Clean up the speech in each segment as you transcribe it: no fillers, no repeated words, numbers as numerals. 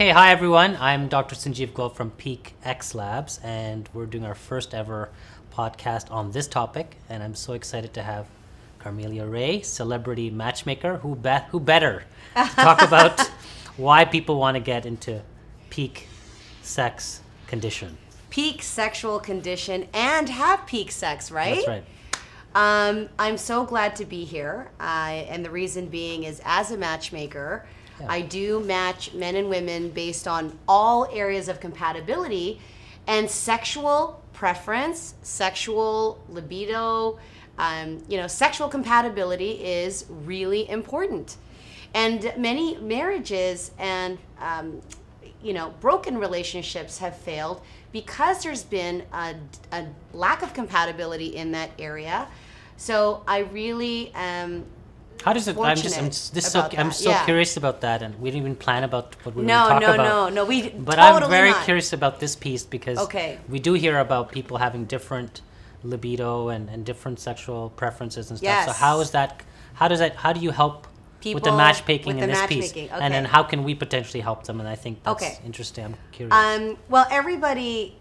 Okay, hi everyone. I'm Dr. Sanjeev Goel from Peak X Labs, and we're doing our first ever podcast on this topic. And I'm so excited to have Carmelia Ray, celebrity matchmaker, who better to talk about why people want to get into peak sex condition. Peak sexual condition and have peak sex, right? That's right. I'm so glad to be here, and the reason being is as a matchmaker, I do match men and women based on all areas of compatibility, and sexual preference, sexual libido, sexual compatibility is really important. And many marriages and broken relationships have failed because there's been a lack of compatibility in that area. So I really how does it? I'm so curious about that, and we didn't even plan about what we were going to talk about. No, we. But totally I'm very not. curious about this piece because we do hear about people having different libido and different sexual preferences and stuff. Yes. So how do you help people with the matchmaking in this piece? Okay. And then how can we potentially help them? And I think that's interesting. I'm curious. Well, everybody.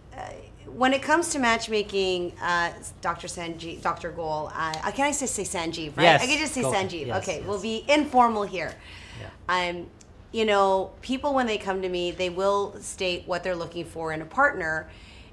When it comes to matchmaking, Dr. Goel, can I say Sanjeev, right? Yes, I can just say Sanjeev. Yes, okay, yes. we'll be informal here. Yeah. People when they come to me, they will state what they're looking for in a partner,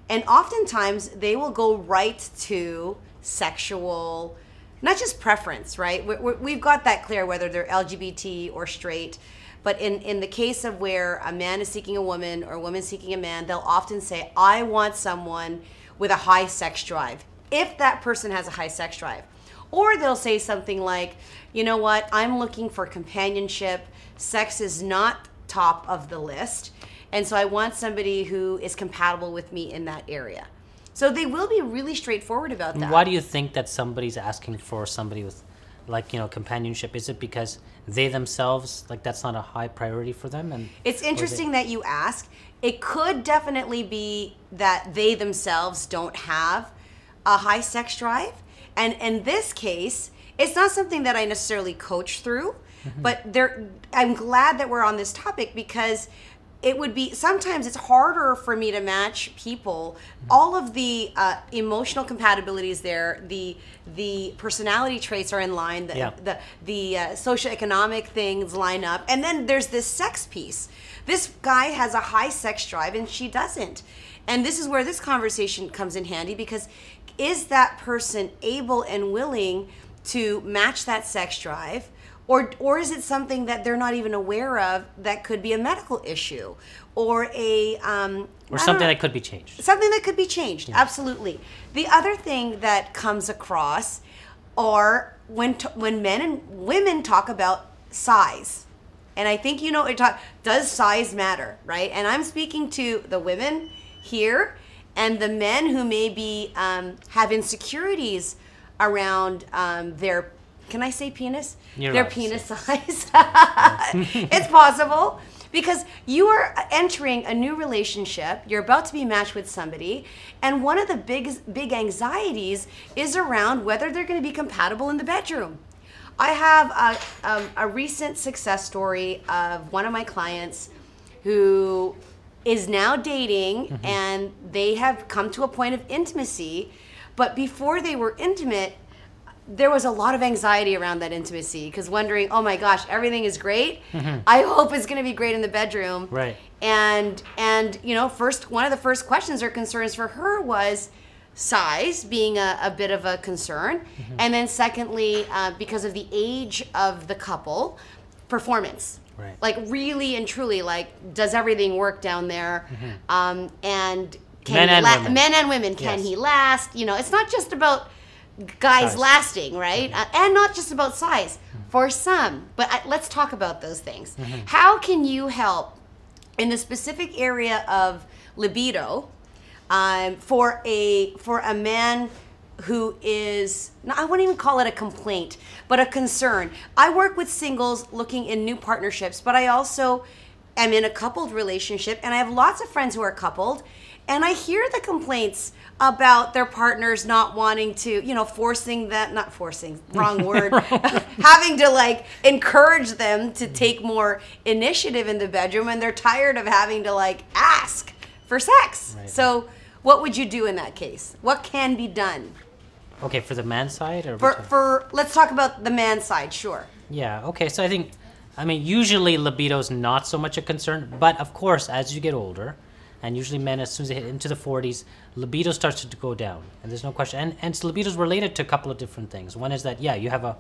and oftentimes they will go right to sexual, not just preference, right? We've got that clear, whether they're LGBT or straight. But in the case of where a man is seeking a woman or a woman seeking a man, they'll often say, I want someone with a high sex drive, if that person has a high sex drive. Or they'll say something like, you know what, I'm looking for companionship. Sex is not top of the list. And so I want somebody who is compatible with me in that area. So they will be really straightforward about that. Why do you think that somebody's asking for somebody with companionship? Is it because they themselves, that's not a high priority for them? And it's interesting that you ask. It could definitely be that they themselves don't have a high sex drive. And in this case, it's not something that I necessarily coach through, but I'm glad that we're on this topic because it would be, sometimes it's harder for me to match people. All of the emotional compatibility is there. The personality traits are in line. The socioeconomic things line up. And then there's this sex piece. This guy has a high sex drive and she doesn't. And this is where this conversation comes in handy, because is that person able and willing to match that sex drive? Or is it something that they're not even aware of that could be a medical issue or something that could be changed? Something that could be changed, absolutely. The other thing that comes across are when men and women talk about size. And I think does size matter, right? And I'm speaking to the women here and the men who maybe have insecurities around their, can I say penis? Their penis size. It's possible because you are entering a new relationship. You're about to be matched with somebody. And one of the big anxieties is around whether they're going to be compatible in the bedroom. I have a recent success story of one of my clients who is now dating and they have come to a point of intimacy. But before they were intimate, there was a lot of anxiety around that intimacy because wondering, oh my gosh, everything is great. I hope it's going to be great in the bedroom. Right. And one of the first questions or concerns for her was size being a bit of a concern. And then secondly, because of the age of the couple, performance. Right. Like really and truly, does everything work down there? And men and women, can he last? It's not just about guys lasting, right? And not just about size for some, but let's talk about those things. How can you help in the specific area of libido for a man who is, I wouldn't even call it a complaint, but a concern? I work with singles looking in new partnerships, but I also am in a coupled relationship, and I have lots of friends who are coupled, and I hear the complaints about their partners not wanting to, forcing that, not forcing, wrong word, having to like encourage them to take more initiative in the bedroom, and they're tired of having to like ask for sex. Right. So what would you do in that case? What can be done? Okay, for the man side? Or For let's talk about the man side, sure. Yeah, okay, so usually libido is not so much a concern, but of course, as you get older, and usually men, as soon as they hit into the 40s, libido starts to go down, and there's no question. And so libido is related to a couple of different things. One is that, you have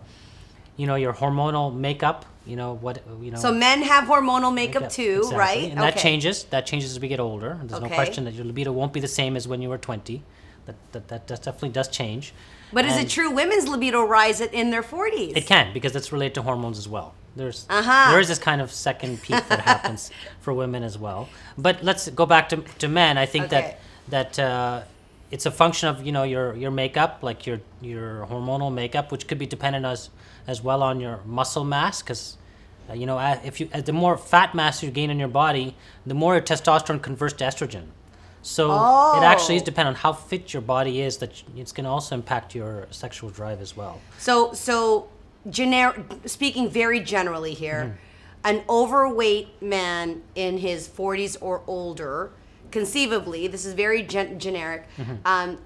your hormonal makeup, So men have hormonal makeup too, exactly. right? And that changes. That changes as we get older. And there's no question that your libido won't be the same as when you were 20. That definitely does change. But is it true women's libido rise in their 40s? It can, because that's related to hormones as well. There is this kind of second peak that happens for women as well. But let's go back to men. I think that it's a function of your makeup, like your hormonal makeup, which could be dependent as well on your muscle mass, because the more fat mass you gain in your body, the more your testosterone converts to estrogen. So it actually is dependent on how fit your body is, that it's going to also impact your sexual drive as well. So speaking very generally here, an overweight man in his 40s or older, conceivably, this is very generic,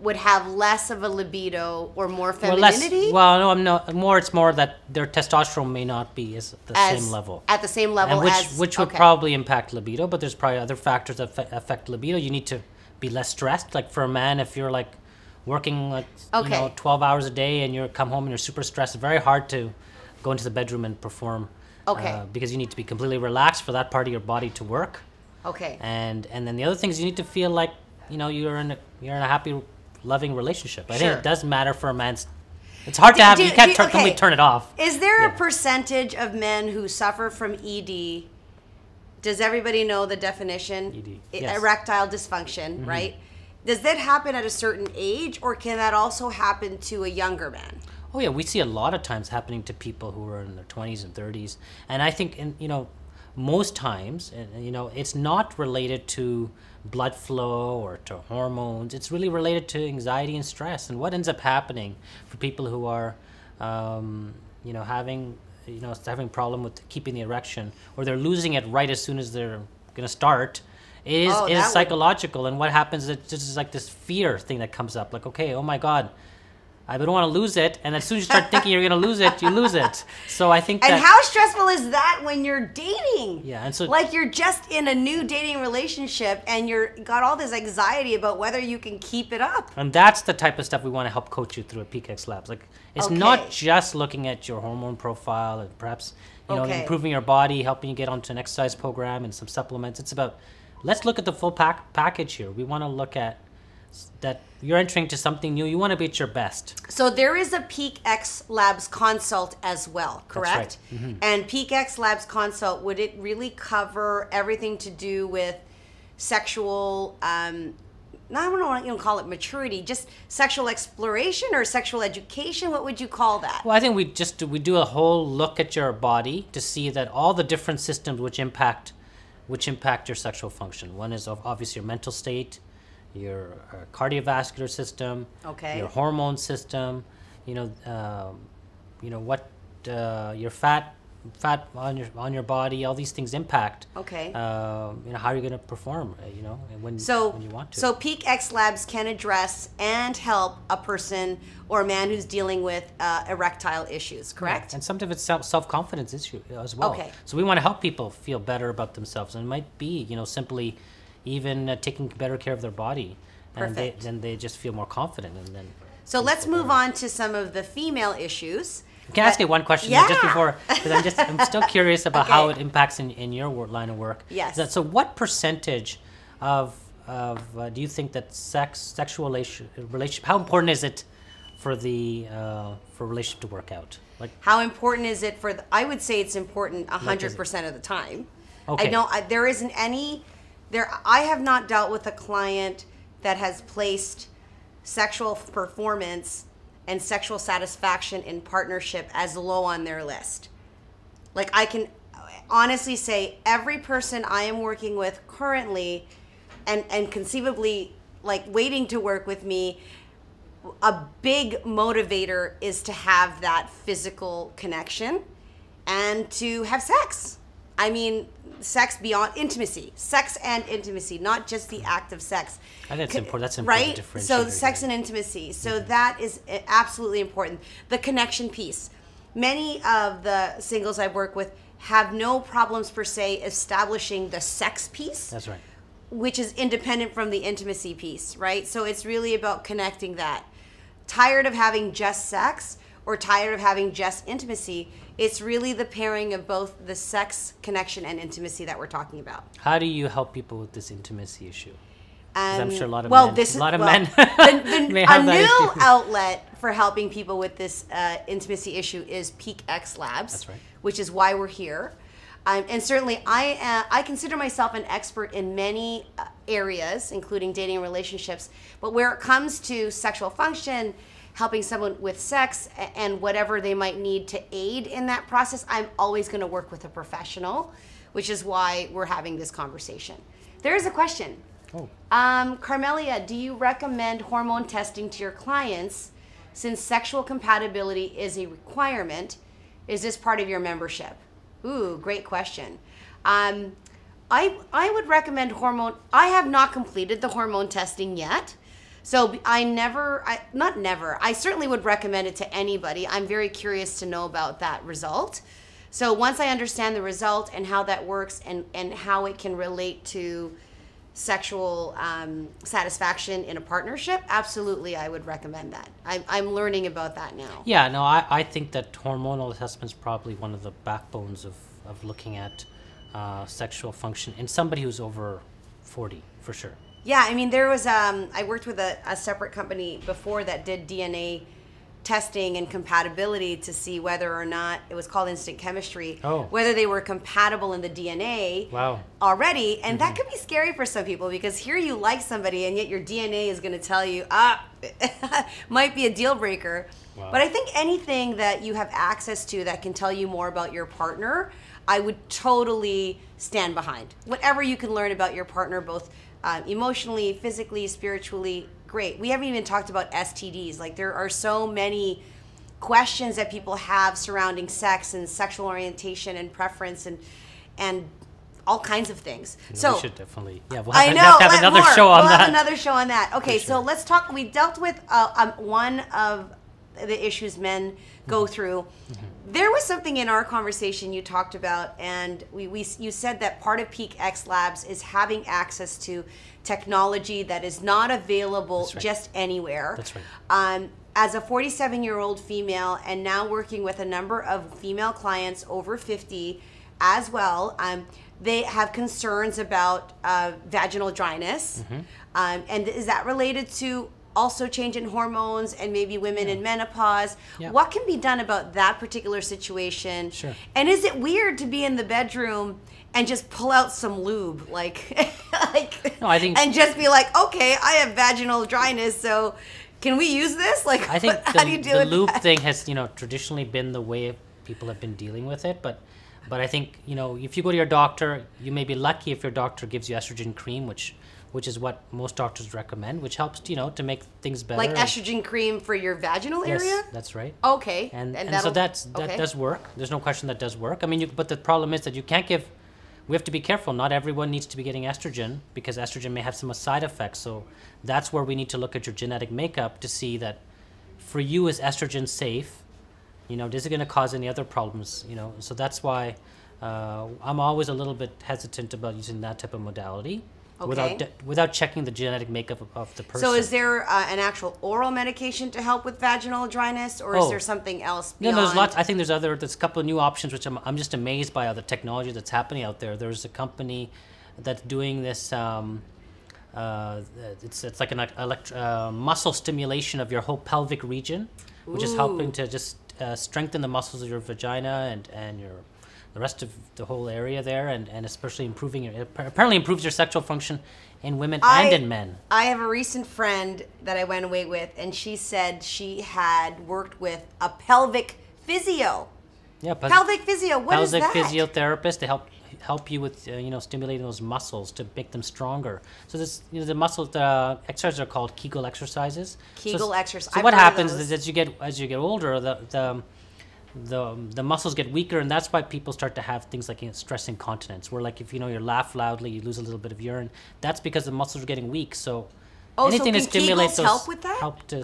would have less of a libido or more femininity? It's more that their testosterone may not be at the same level. At the same level which would probably impact libido, but there's probably other factors that affect libido. You need to be less stressed. Like for a man, if you're like working 12 hours a day and you come home and you're super stressed, it's very hard to go into the bedroom and perform. Because you need to be completely relaxed for that part of your body to work. Okay. And then the other thing is you need to feel like you're in a happy, loving relationship. I think it does matter for a man's. It's hard to have. You can't completely turn it off. Is there a percentage of men who suffer from ED? Does everybody know the definition? ED. Yes. Erectile dysfunction, right? Does that happen at a certain age, or can that also happen to a younger man? Oh yeah, we see a lot of times happening to people who are in their 20s and 30s, and I think most times, it's not related to blood flow or to hormones. It's really related to anxiety and stress. And what ends up happening for people who are, having problem with keeping the erection, or they're losing it right as soon as they're going to start, is psychological. And what happens is it's just like this fear thing that comes up. Like, okay, oh my God, I don't want to lose it. And as soon as you start thinking you're going to lose it, you lose it. So I think And how stressful is that when you're dating? Yeah, and so like you're just in a new dating relationship and you're got all this anxiety about whether you can keep it up. And that's the type of stuff we want to help coach you through at PKX Labs. Like it's not just looking at your hormone profile and perhaps improving your body, helping you get onto an exercise program and some supplements. It's about, let's look at the full package here. We want to look at that you're entering to something new. You want to be at your best. So there is a PKX Labs consult as well, correct? That's right. And PKX Labs consult, would it really cover everything to do with sexual, I don't know what you call it, maturity, just sexual exploration or sexual education? What would you call that? Well, I think we do a whole look at your body to see that all the different systems which impact your sexual function. One is obviously your mental state, your cardiovascular system, your hormone system, what your fat on your body, all these things impact. How you're going to perform, when you want to. So PKX Labs can address and help a person or a man who's dealing with erectile issues, correct? Yeah. And sometimes it's self-confidence issue as well. So we want to help people feel better about themselves, and it might be, simply even taking better care of their body. Perfect. And they just feel more confident. And then. So let's move on to some of the female issues. Can I ask you one question just before? Because I'm still curious about how it impacts in your line of work. Yes. So what percentage of do you think that sexual relationship? How important is it for relationship to work out? Like how important is it for? I would say it's important 100% of the time. Okay. I know there isn't any. I have not dealt with a client that has placed sexual performance and sexual satisfaction in partnership as low on their list. Like honestly say every person I am working with currently and conceivably like waiting to work with me, a big motivator is to have that physical connection and to have sex. I mean, sex beyond intimacy, sex and intimacy, not just the act of sex. I think that's important. That's important. Right? So sex and intimacy. So that is absolutely important. The connection piece. Many of the singles I work with have no problems per se establishing the sex piece. That's right. Which is independent from the intimacy piece, right? So it's really about connecting that. Tired of having just sex or tired of having just intimacy, it's really the pairing of both the sex connection and intimacy that we're talking about. How do you help people with this intimacy issue? I'm sure a lot of men a new outlet for helping people with this intimacy issue is Peak X Labs. That's right. Which is why we're here. And certainly I consider myself an expert in many areas, including dating and relationships. But where it comes to sexual function, helping someone with sex, and whatever they might need to aid in that process, I'm always going to work with a professional, which is why we're having this conversation. There is a question. Oh. Carmelia, do you recommend hormone testing to your clients since sexual compatibility is a requirement? Is this part of your membership? Ooh, great question. I would recommend hormone. I have not completed the hormone testing yet. So I certainly would recommend it to anybody. I'm very curious to know about that result. So once I understand the result and how that works and how it can relate to sexual satisfaction in a partnership, absolutely I would recommend that. I'm learning about that now. Yeah, no, I think that hormonal assessment is probably one of the backbones of looking at sexual function in somebody who's over 40, for sure. Yeah, I mean, there was, I worked with a separate company before that did DNA testing and compatibility to see whether or not, it was called instant chemistry, whether they were compatible in the DNA already. And that could be scary for some people because here you like somebody and yet your DNA is going to tell you, might be a deal breaker. Wow. But I think anything that you have access to that can tell you more about your partner, I would totally stand behind. Whatever you can learn about your partner, both emotionally, physically, spiritually, great. We haven't even talked about STDs. Like there are so many questions that people have surrounding sex and sexual orientation and preference and all kinds of things. So we should definitely, we'll have to have another show on that. We'll have another show on that. Okay, so let's talk. We dealt with one of the issues men go through. There was something in our conversation you talked about, and you said that part of Peak X Labs is having access to technology that is not available just anywhere. That's right. As a 47-year-old female and now working with a number of female clients over 50 as well, they have concerns about vaginal dryness. And is that related to also change in hormones and maybe women in menopause? What can be done about that particular situation? Sure. And is it weird to be in the bedroom and just pull out some lube, and just be like, okay, I have vaginal dryness, so can we use this? Like, I think how do you do the it? lube thing has, traditionally been the way people have been dealing with it, but I think, if you go to your doctor, you may be lucky if your doctor gives you estrogen cream, which is what most doctors recommend, which helps, to make things better. Like estrogen cream for your vaginal area? Yes, that's right. Okay. And so that does work. There's no question that does work. I mean, but the problem is that we have to be careful. Not everyone needs to be getting estrogen because estrogen may have some side effects. So that's where we need to look at your genetic makeup to see that for you, is estrogen safe? Is it going to cause any other problems? So that's why I'm always a little bit hesitant about using that type of modality. Okay. Without checking the genetic makeup of the person. So is there an actual oral medication to help with vaginal dryness, or is there something else beyond? No, there's lots. I think there's a couple of new options, which I'm just amazed by all the technology that's happening out there. There's a company that's doing this. It's like an muscle stimulation of your whole pelvic region, which is helping to just strengthen the muscles of your vagina and the rest of the whole area there, and especially apparently improves your sexual function in women and in men. I have a recent friend that I went away with, and she said she had worked with a pelvic physio Yeah, pelvic physio. What is that? Pelvic physiotherapist to help you with stimulating those muscles to make them stronger. So this the muscles, the exercises are called Kegel exercises. Kegel exercise. So what happens is as you get older, the muscles get weaker, and that's why people start to have things like stress incontinence, where like if you laugh loudly, you lose a little bit of urine. That's because the muscles are getting weak. So anything to stimulate Kegels those help with that? Help to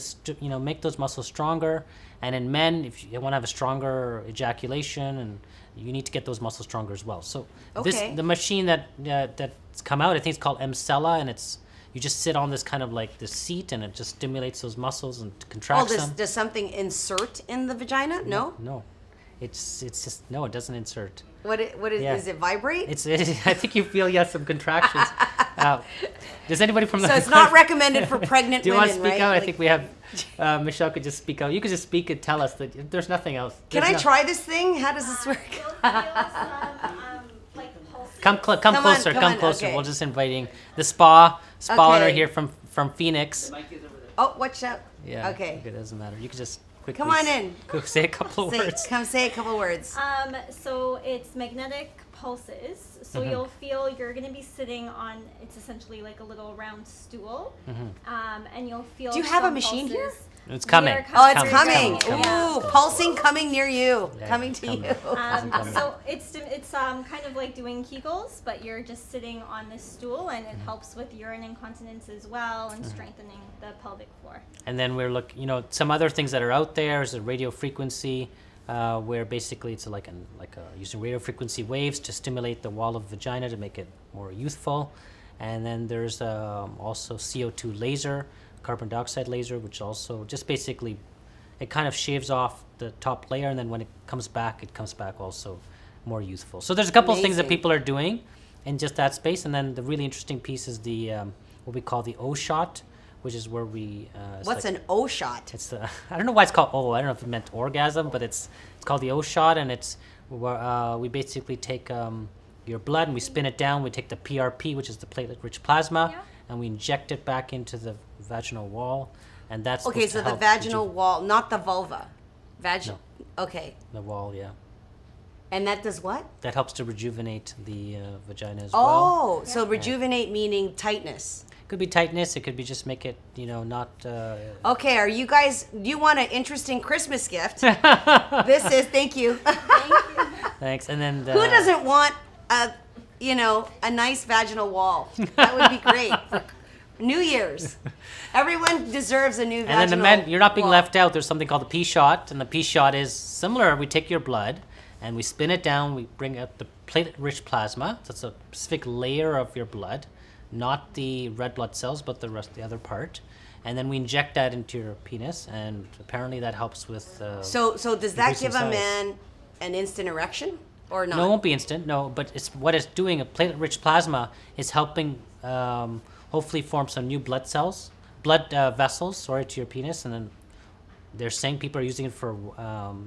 make those muscles stronger. And in men, if you want to have a stronger ejaculation, and you need to get those muscles stronger as well. So the machine that's come out, I think it's called Emcella, and you just sit on this kind of like this seat, and it just stimulates those muscles and contracts them. Does something insert in the vagina? No. No, it's just no. It doesn't insert. What is? Does it vibrate? I think you feel some contractions. Does anybody from the? So it's not recommended for pregnant women, right? Do you want to speak out? I think we have. Michelle could just speak out. You could just speak and tell us that there's nothing else. Can I try this thing? How does this work? Come closer. Okay. We're just inviting the spa owner here from Phoenix. Oh, watch out. Yeah. Okay. It doesn't matter. You could just quickly. Come on in. Say a couple of words. Come say a couple words. So it's magnetic pulses. So you'll feel you're going to be sitting on. It's essentially like a little round stool, and you'll feel. Do you have a machine here? It's coming. It's coming. Yeah. Ooh, pulsing coming near you. Coming to you. So it's kind of like doing Kegels, but you're just sitting on this stool, and it helps with urine incontinence as well, and strengthening the pelvic floor. And then we're looking, some other things that are out there is a radio frequency, where basically it's like using radio frequency waves to stimulate the wall of the vagina to make it more youthful. And then there's also CO2 laser, carbon dioxide laser, which also just basically it kind of shaves off the top layer, and then when it comes back also more youthful. So there's a couple of things that people are doing in just that space. And then the really interesting piece is the what we call the O shot, which is where we what's an O shot? It's I don't know why it's called O. I don't know if it meant orgasm, but it's called the O shot, and it's where we basically take your blood and we spin it down. We take the PRP, which is the platelet-rich plasma, and we inject it back into the vaginal wall, and that's okay. So the vaginal wall, not the vulva. No. Okay. The wall, yeah. And that does what? That helps to rejuvenate the vagina as well. Oh, so rejuvenate meaning tightness. Could be tightness. It could be just make it, not. Okay, are you guys? Do you want an interesting Christmas gift? This is. Thank you. Thank you. Thanks. And then who doesn't want a nice vaginal wall? That would be great for New Year's. Everyone deserves a new vaginal wall. And then the men, you're not being left out. There's something called the P shot, and the P shot is similar. We take your blood and we spin it down. We bring out the platelet-rich plasma. So it's a specific layer of your blood, not the red blood cells, but the other part. And then we inject that into your penis, and apparently that helps with. So does that give a man an instant erection or not? No, it won't be instant. No, but what it's doing. A platelet-rich plasma is helping, hopefully, form some new blood vessels. To your penis, and then they're saying people are using it for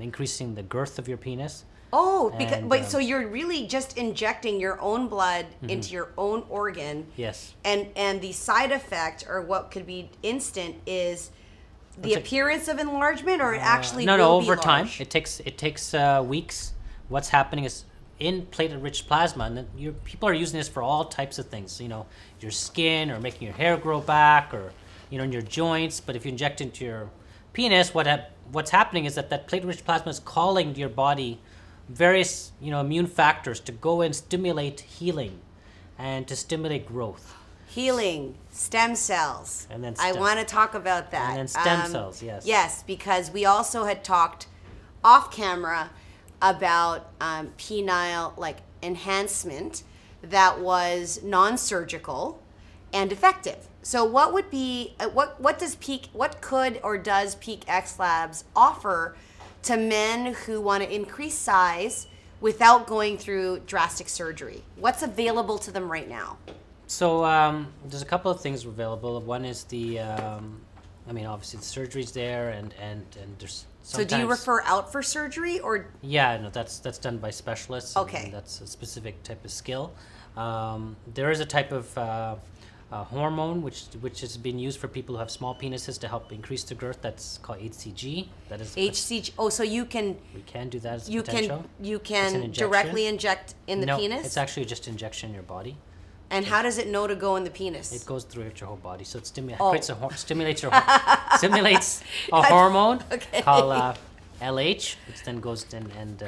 increasing the girth of your penis. Oh, because so you're really just injecting your own blood into your own organ. Yes. And the side effect, or what could be instant, is the appearance of enlargement, or it actually will be over large? time. It takes weeks. What's happening is in platelet-rich plasma, and then people are using this for all types of things. Your skin, or making your hair grow back, or in your joints. But if you inject into your penis, what's happening is that platelet-rich plasma is calling to your body various immune factors to go and stimulate healing and to stimulate growth. Healing, stem cells. And then I want to talk about that. And then stem cells, yes. Yes, because we also had talked off camera about penile enhancement that was non-surgical and effective. So what would be what could or does Peak X Labs offer to men who want to increase size without going through drastic surgery? What's available to them right now? So there's a couple of things available. One is the, obviously the surgery's there, and there's sometimes. So do you refer out for surgery, or? Yeah, no, that's done by specialists. Okay. And that's a specific type of skill. There is a type of hormone, which has been used for people who have small penises to help increase the girth. That's called HCG. That is HCG. Oh, so you can we can do that as you potential. you It's can an injection. directly inject in the No, penis. it's actually just injection in your body. And how does it know to go in the penis? It goes through your whole body, so it Oh. stimulates stimulates a hormone Okay. called LH, which then goes in and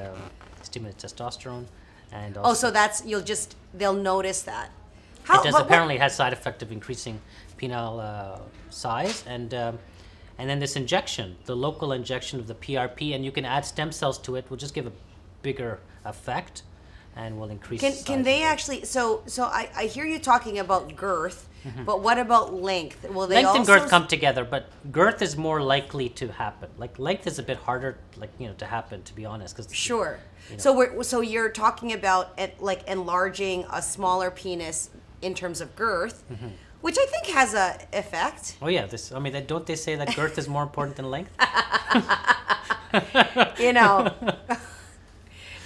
stimulates testosterone, and also So that's they'll notice that. it does. Apparently, it has side effect of increasing penile size, and then this injection, the local injection of the PRP, and you can add stem cells to it. Will just give a bigger effect, and will increase. Can they actually? So I hear you talking about girth, but what about length? Will they Length also and girth come together, but girth is more likely to happen. Like length is a bit harder, to happen. To be honest, because Sure. You know. So you're talking about enlarging a smaller penis in terms of girth, which I think has a effect. Oh yeah, don't they say that girth is more important than length? You know,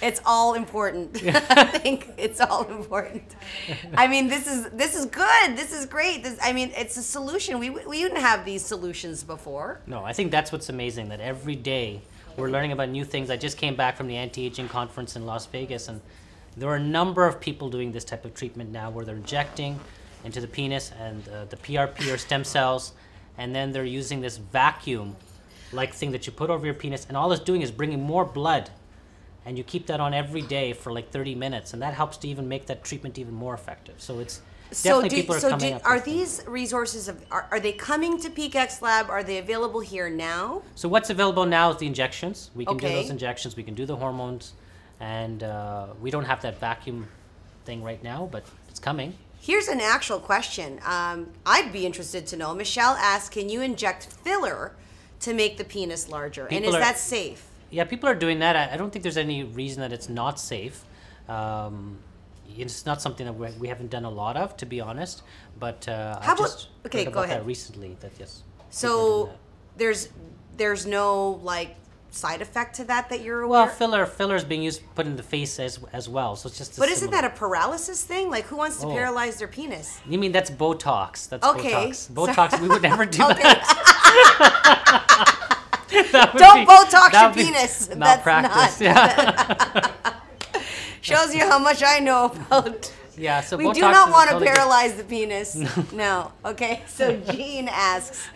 it's all important. I think it's all important. I mean, this is good. This is great. It's a solution. We didn't have these solutions before. No, I think that's what's amazing. That every day we're learning about new things. I just came back from the anti-aging conference in Las Vegas, and there are a number of people doing this type of treatment now, where they're injecting into the penis and the PRP or stem cells, and then they're using this vacuum-like thing that you put over your penis, and all it's doing is bringing more blood, and you keep that on every day for 30 minutes, and that helps to even make that treatment even more effective. So it's definitely people are coming up. Are these resources are they coming to Peak X Lab? Are they available here now? So what's available now is the injections. We can do Okay. those injections. We can do the hormones, and we don't have that vacuum thing right now, but it's coming. Here's an actual question. I'd be interested to know. Michelle asked, "Can you inject filler to make the penis larger? And is that safe?" Yeah, people are doing that. I don't think there's any reason that it's not safe. It's not something that we haven't done a lot of, to be honest. But I've just heard go about ahead. that recently. That yes. So people are doing there's no side effect to that you're that. aware? Well, filler is being used put in the face as well, so it's just. But isn't that a paralysis thing? Who wants to paralyze their penis? You mean that's Botox? That's Okay. Botox. Botox. We would never do Okay. that. Don't Botox your penis. Malpractice. That's not. Shows you how much I know about. Yeah, so We Botox do not is want to totally paralyze the penis. No. Okay. So Jean asks,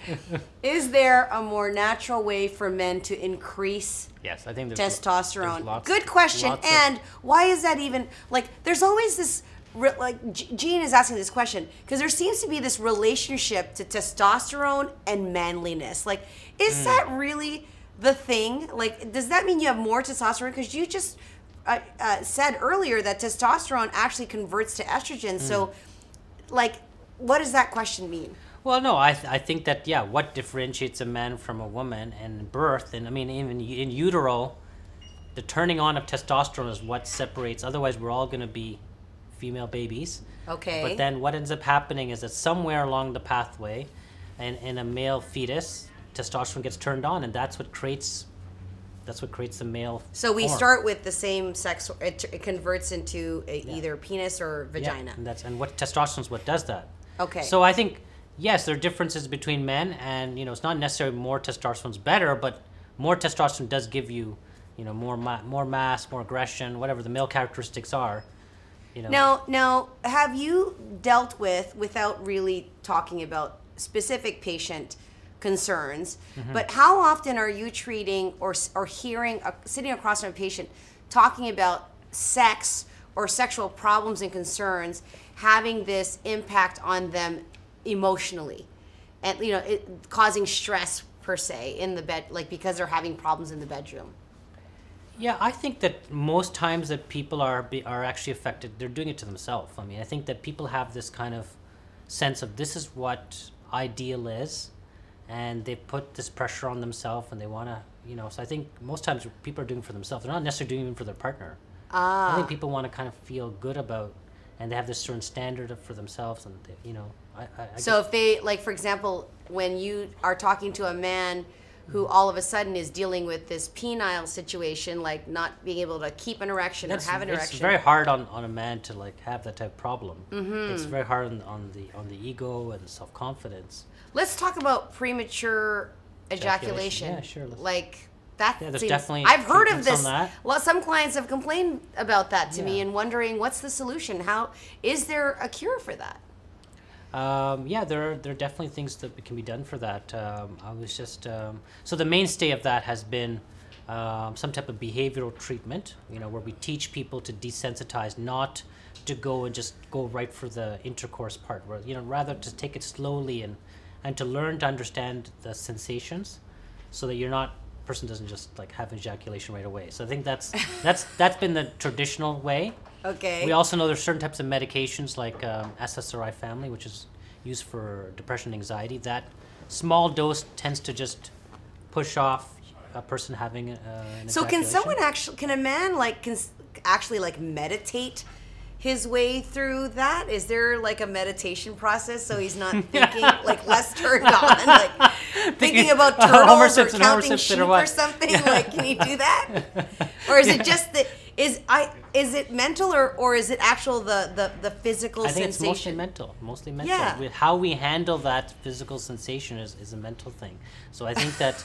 is there a more natural way for men to increase Yes, I think testosterone? there's lots- Good question. lots of- And why is that even there's always this Jean is asking this question because there seems to be this relationship to testosterone and manliness. Is that really the thing? Does that mean you have more testosterone? Because you just said earlier that testosterone actually converts to estrogen. So, what does that question mean? Well, no, I think that, what differentiates a man from a woman and birth, and I mean, even in utero, the turning on of testosterone is what separates. Otherwise, we're all going to be female babies. Okay. But then what ends up happening is that somewhere along the pathway, in a male fetus, testosterone gets turned on, and that's what creates the male So we form. start with the same sex. It converts into either penis or vagina. Yeah, and what testosterone is what does that. Okay. So I think, yes, there are differences between men, and it's not necessarily more testosterone is better, but more testosterone does give you, more mass, more aggression, whatever the male characteristics are. Now, have you dealt with, without really talking about specific patient concerns, but how often are you treating or hearing, sitting across from a patient talking about sex or sexual problems and concerns having this impact on them emotionally, and causing stress per se in the bed, because they're having problems in the bedroom? Yeah, I think that most times that people are actually affected, they're doing it to themselves. I mean, I think that people have this kind of sense of this is what ideal is, and they put this pressure on themselves, and they want to, so I think most times people are doing it for themselves. They're not necessarily doing it for their partner. I think people want to kind of feel good about, and they have this certain standard for themselves, and So if they, for example, when you are talking to a man who all of a sudden is dealing with this penile situation, like not being able to keep an erection or have an erection. It's very hard on a man to like have that type of problem. It's very hard on the ego and self-confidence. Let's talk about premature ejaculation. Yeah, sure. Like that there's seems, definitely I've heard of treatments this. on that. Well, some clients have complained about that to me Yeah. and wondering what's the solution. How is there a cure for that? Yeah, there are definitely things that can be done for that. I was just so the mainstay of that has been some type of behavioral treatment. Where we teach people to desensitize, not to go and just go right for the intercourse part. Where rather to take it slowly and to learn to understand the sensations, so that person doesn't just like have ejaculation right away. So I think that's been the traditional way. Okay. We also know there's certain types of medications like SSRI family, which is used for depression and anxiety. That small dose tends to just push off a person having an So ejaculation. can a man actually like meditate his way through that? Is there like a meditation process so he's not thinking like less turned on, like thinking about turtles or counting sheep or something? Like, can he do that? Or is it just that is it mental or is it actual the physical I think sensation? it's mostly mental. Yeah. With how we handle that physical sensation is a mental thing. So I think that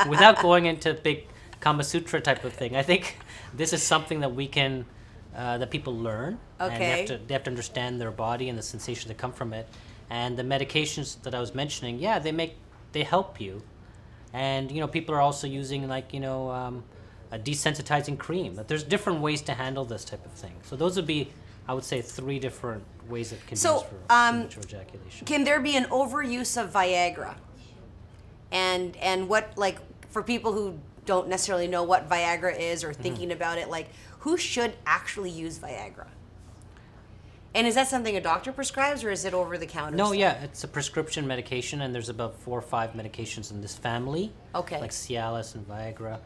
without going into big Kama Sutra type of thing, I think this is something that we can that people learn. Okay. And they have to understand their body and the sensations that come from it. And the medications that I was mentioning, they help you. And people are also using a desensitizing cream. But there's different ways to handle this type of thing. So those would be, I would say, 3 different ways that can be used for premature ejaculation. Can there be an overuse of Viagra? And what, like, for people who don't necessarily know what Viagra is or thinking about it, like, who should actually use Viagra? And is that something a doctor prescribes, or is it over the counter? No, stuff? yeah, it's a prescription medication, and there's about 4 or 5 medications in this family. Okay. Like Cialis and Viagra,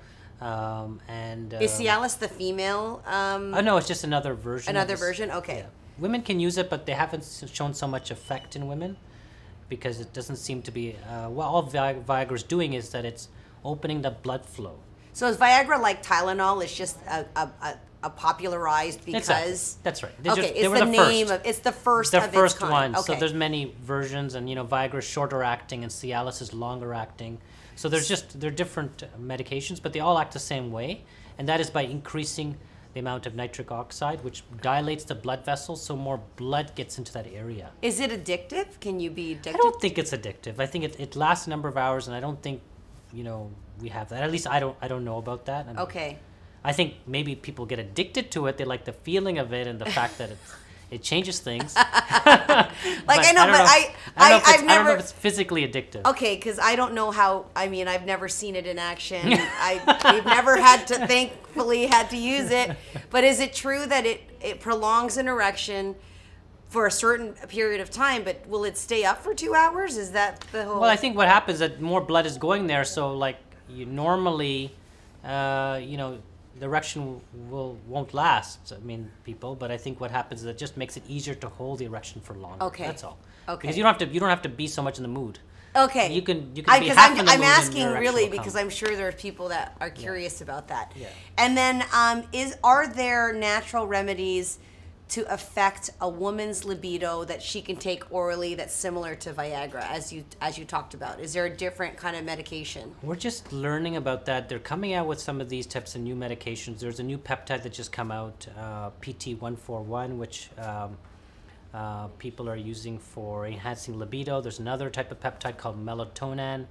is Cialis the female? Oh no, it's just another version. Another version. Okay. Yeah. Women can use it, but they haven't shown so much effect in women because it doesn't seem to be. All Viagra's doing is that it's opening the blood flow. So is Viagra like Tylenol? It's just a popularized because That's right. It's the first the of first its kind. one. Okay. So there's many versions, and Viagra is shorter acting, and Cialis is longer acting. So they're different medications, but they all act the same way, and that is by increasing the amount of nitric oxide, which dilates the blood vessels, so more blood gets into that area. Is it addictive? Can you be addicted? I don't think it's addictive. I think it lasts a number of hours, and I don't think we have that. At least I don't know about that. Okay. I think maybe people get addicted to it. They like the feeling of it and the fact that it changes things. I've I never. don't know if it's physically addictive. Okay, because I don't know how. I mean, I've never seen it in action. We've never thankfully had to use it. But is it true that it prolongs an erection for a certain period of time? But will it stay up for 2 hours? Is that the whole? Well, I think what happens is that more blood is going there. So like you normally, the erection won't last. I mean, people, but I think what happens is it just makes it easier to hold the erection for longer. Okay. That's all. Okay. Because you don't have to be so much in the mood. Okay. You can be Because half in the mood. I'm and asking your erection really will come. because I'm sure there are people that are curious about that. Yeah. And then are there natural remedies to affect a woman's libido that she can take orally that's similar to Viagra as you talked about? Is there a different kind of medication? We're just learning about that. They're coming out with some of these types of new medications. There's a new peptide that just come out, PT141, which people are using for enhancing libido. There's another type of peptide called melatonin.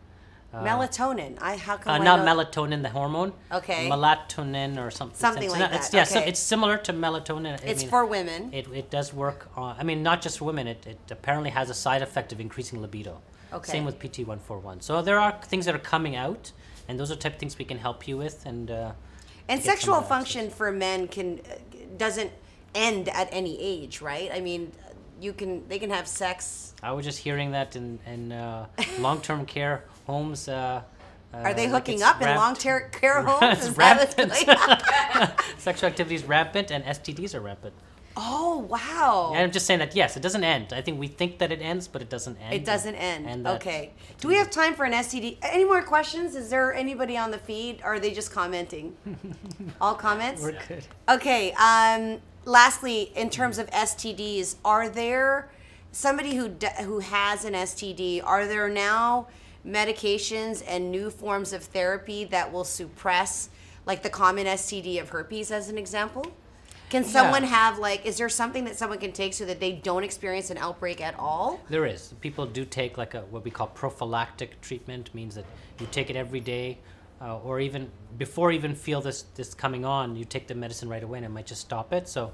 Melatonin. How come? Not melatonin, the hormone. Okay. Melatonin or something. Something like that. Yeah, so okay. it's similar to melatonin. It's for women. It does work on. I mean, not just for women. It apparently has a side effect of increasing libido. Okay. Same with PT141. So there are things that are coming out, and those are type of things we can help you with. And sexual function for men doesn't end at any age, right? I mean, they can have sex. I was just hearing that in long-term care homes. Are they hooking up in long-term care homes? It's rampant. Sexual activity is rampant, and STDs are rampant. Oh, wow. And I'm just saying that, yes, it doesn't end. I think we think that it ends, but it doesn't end. It doesn't end. And Okay. Do we have time for an STD? Any more questions? Is there anybody on the feed? Or are they just commenting? All comments? We're good. Okay. Lastly, in terms of STDs, are there somebody who has an STD? Are there now medications and new forms of therapy that will suppress, like the common STD of herpes, as an example? Can someone have, like, is there something that someone can take so that they don't experience an outbreak at all? There is. People do take like what we call prophylactic treatment, means that you take it every day, or even before you even feel this coming on, you take the medicine right away and it might just stop it. So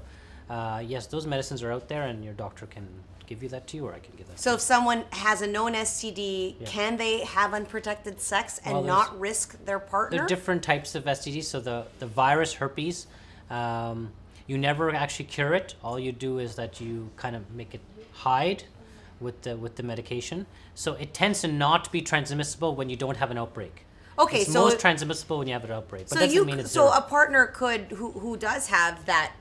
yes, those medicines are out there and your doctor can give you that to you, or I can give that to So you. if someone has a known STD, can they have unprotected sex and not risk their partner? There are different types of STDs. So the virus herpes, you never actually cure it. All you do is that you kind of make it hide with the medication. So it tends to not be transmissible when you don't have an outbreak. Okay, it's so most transmissible when you have an outbreak. But so doesn't mean it's so zero. a partner could who does have that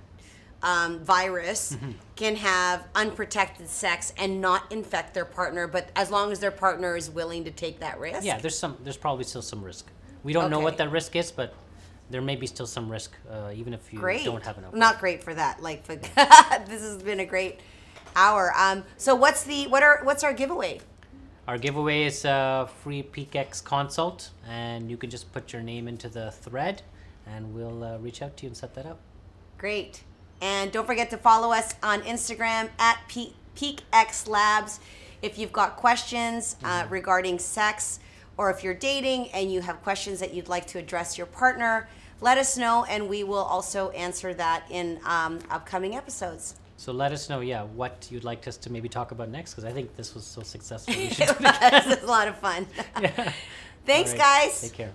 virus can have unprotected sex and not infect their partner, but as long as their partner is willing to take that risk. Yeah, there's probably still some risk. We don't know Okay. what that risk is, but there may be still some risk, even if you don't have an outbreak. Not great for that. Like, but this has been a great hour. So what's our giveaway? Our giveaway is a free PeakX consult, and you can just put your name into the thread, and we'll reach out to you and set that up. Great. And don't forget to follow us on Instagram at PeakX Labs. If you've got questions regarding sex, or if you're dating and you have questions that you'd like to address your partner, let us know, and we will also answer that in upcoming episodes. So let us know, what you'd like us to maybe talk about next, because I think this was so successful. We should It was a lot of fun. Yeah. Thanks, All right. guys. Take care.